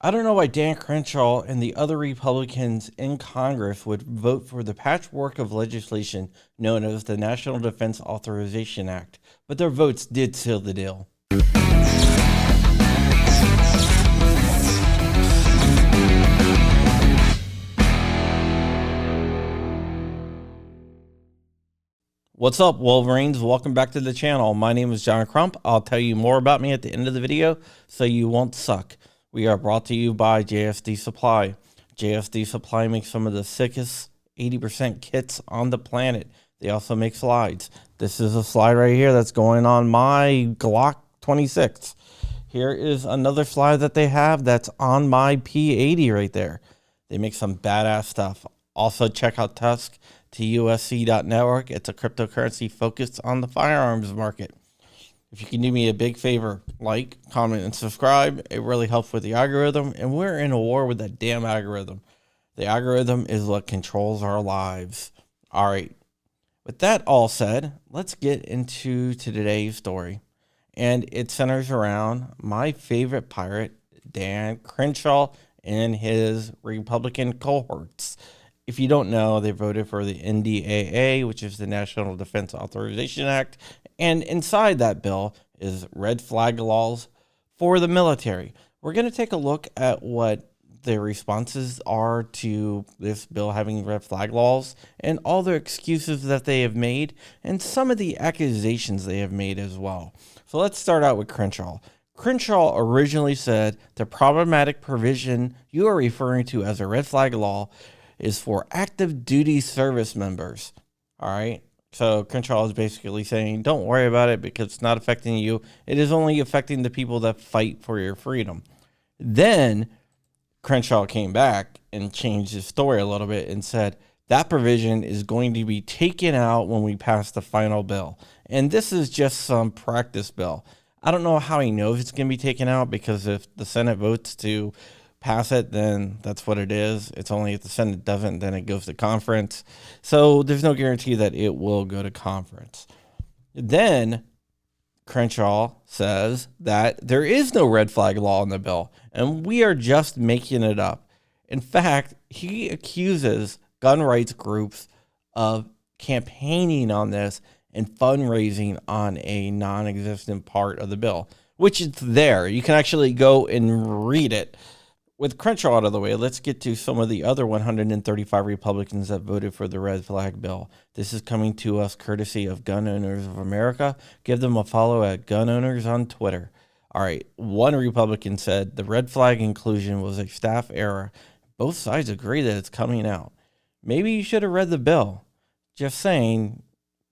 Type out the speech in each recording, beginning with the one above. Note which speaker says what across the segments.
Speaker 1: I don't know why Dan Crenshaw and the other Republicans in Congress would vote for the patchwork of legislation known as the National Defense Authorization Act, but their votes did seal the deal. What's up, Wolverines? Welcome back to the channel. My name is John Crump. I'll tell you more about me at the end of the video so you won't suck. We are brought to you by JSD Supply. JSD Supply makes some of the sickest 80% kits on the planet. They also make slides. This is a slide right here that's going on my Glock 26. Here is another slide that they have that's on my P80 right there. They make some badass stuff. Also, check out Tusk, TUSC.network. It's a cryptocurrency focused on the firearms market. If you can do me a big favor, like, comment, and subscribe, it really helps with the algorithm, and we're in a war with that damn algorithm. The algorithm is what controls our lives. All right, with that all said, let's get into today's story, and it centers around my favorite pirate, Dan Crenshaw, and his Republican cohorts. If you don't know, they voted for the NDAA, which is the National Defense Authorization Act, and inside that bill is red flag laws for the military. We're going to take a look at what the responses are to this bill having red flag laws and all the excuses that they have made and some of the accusations they have made as well. So let's start out with Crenshaw. Crenshaw originally said the problematic provision you are referring to as a red flag law is for active duty service members. All right. So Crenshaw is basically saying, don't worry about it because it's not affecting you. It is only affecting the people that fight for your freedom. Then Crenshaw came back and changed his story a little bit and said that provision is going to be taken out when we pass the final bill. And this is just some practice bill. I don't know how he knows it's going to be taken out because if the Senate votes to pass it, then that's what it is. It's only if the Senate doesn't, then it goes to conference. So there's no guarantee that it will go to conference. Then Crenshaw says that there is no red flag law in the bill, and we are just making it up. In fact, he accuses gun rights groups of campaigning on this and fundraising on a non-existent part of the bill, which is there. You can actually go and read it. With Crenshaw out of the way, let's get to some of the other 135 Republicans that voted for the red flag bill. This is coming to us courtesy of Gun Owners of America. Give them a follow at Gun Owners on Twitter. All right, one Republican said the red flag inclusion was a staff error. Both sides agree that it's coming out. Maybe you should have read the bill. Just saying,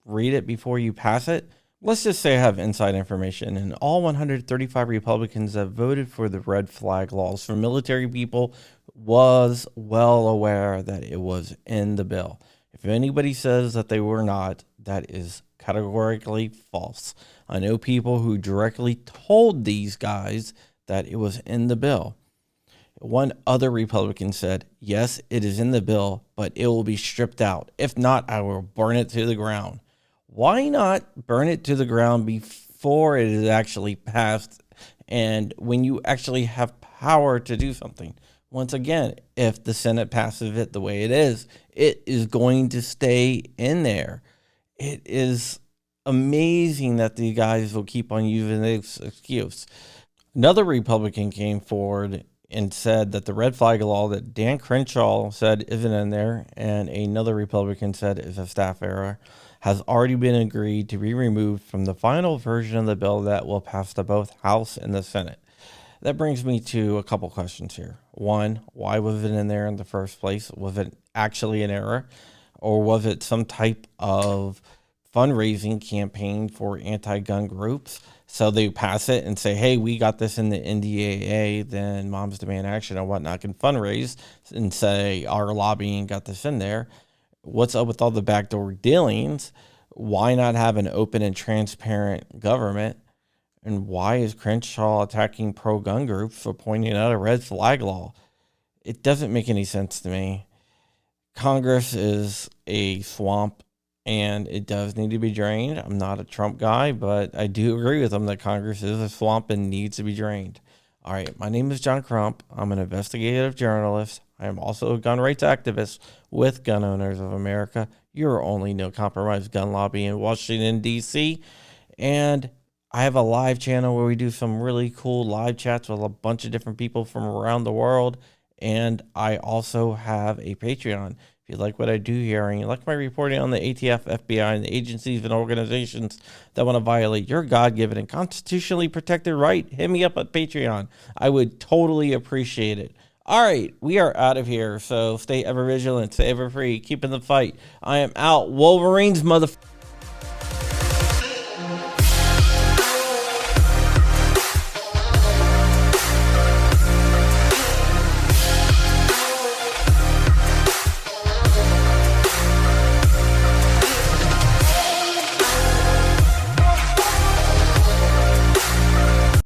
Speaker 1: read it before you pass it. Let's just say I have inside information, and all 135 Republicans that voted for the red flag laws for military people was well aware that it was in the bill. If anybody says that they were not, that is categorically false. I know people who directly told these guys that it was in the bill. One other Republican said, yes, it is in the bill, but it will be stripped out. If not, I will burn it to the ground. Why not burn it to the ground before it is actually passed and when you actually have power to do something? Once again, if the Senate passes it the way it is going to stay in there. It is amazing that the guys will keep on using this excuse. Another Republican came forward and said that the red flag law that Dan Crenshaw said isn't in there, and another Republican said is a staff error, has already been agreed to be removed from the final version of the bill that will pass to both House and the Senate. That brings me to a couple questions here. One, why was it in there in the first place? Was it actually an error? Or was it some type of fundraising campaign for anti-gun groups? So they pass it and say, hey, we got this in the NDAA, then Moms Demand Action and whatnot can fundraise and say our lobbying got this in there. What's up with all the backdoor dealings? Why not have an open and transparent government? And why is Crenshaw attacking pro-gun groups for pointing out a red flag law? It doesn't make any sense to me. Congress is a swamp, and it does need to be drained. I'm not a Trump guy, but I do agree with him that Congress is a swamp and needs to be drained. All right, my name is John Crump. I'm an investigative journalist. I am also a gun rights activist with Gun Owners of America, your only no compromise gun lobby in Washington, D.C. And I have a live channel where we do some really cool live chats with a bunch of different people from around the world. And I also have a Patreon. If you like what I do here and you like my reporting on the ATF, FBI, and the agencies and organizations that want to violate your God-given and constitutionally protected right, hit me up at Patreon. I would totally appreciate it. All right, we are out of here. So stay ever vigilant, stay ever free, keep in the fight. I am out. Wolverines, motherfucker.